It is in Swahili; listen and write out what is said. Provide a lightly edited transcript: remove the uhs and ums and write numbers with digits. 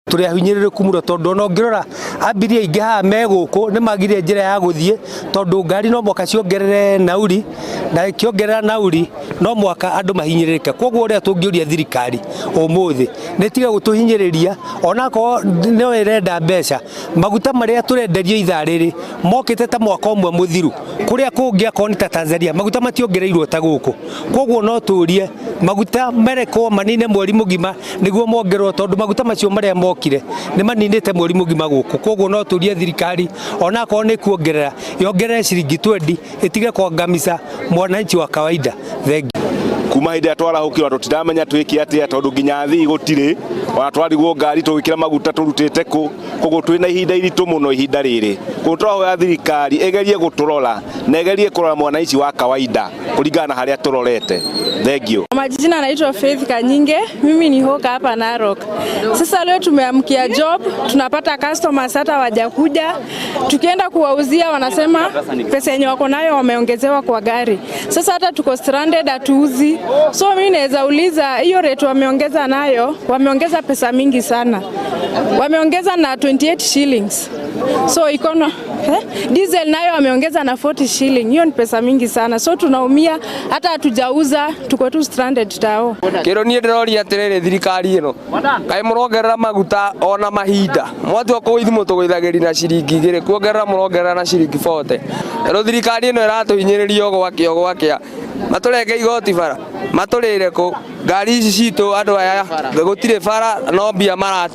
turi ahinyirire kumuro tondu no ngirora ambirie ingi ha meguku ni magire njira ya guthie tondu ngari no mwaka ciongerere nauri na kiongerera nauri no mwaka andu mahinyiririke koguo uria tungiuria thirikari umuthi ni tiga gutuhinyiriria onako no irenda mbeca maguta maria turenderio ithariri mokite ta mwaka umwe muthiru kuria kungia koni ta Tanzania maguta mationgereirwo ta guku koguo no turie maguta mereko manine mweri mugima niguo mongerwo tondu maguta macio maria mokire ni maninite mweri mugima guku koguo no turie thirikari onako ni kuongerera yongerere ciringi 20 itige kuangamisa mwananchi wa kawaida thengi kuma hinde atwarahukirwa tutiramenya twiki atia tondu nginya athii gutire ona twarigwo ngari tugikira maguta turutite ku koguo twina ihinda iritu muno ihinda riri gutwahoya thirikari egerie guturora na egerie kurora mwananchi wa kawaida kuringana na haria turorete. Thank you. Majina naitwa Faith Kanyinge, mimi ni hoka hapa Narok. Sasa leo tumeamkia job, tunapata customers hata wajakuja. Tukienda kuwauzia wanasema pesa yenye wako nayo wameongezewa kwa gari. Sasa hata tuko stranded atuuzi. So mimi naweza uliza hiyo rate wameongeza nayo, wameongeza pesa mingi sana. Wameongeza na 28 shillings. So ikono diesel nayo wameongeza na 40 shilling. Hiyo ni pesa mingi sana. So tunaumia hata hatujauza, tuko tu stranded tao. Kero nie ndirori atirere thirikari ino. Kai murongerera maguta ona mahinda. Mwatu ko ithumo tugoithagiri na ciringi igire kuongerera murongerera na ciringi 40. Ero thirikari ino iratuhinyiririo gwakĩa. Maturenge igoti bara. Maturire ku ngari ici citu andu aya gutire bara no mbia marati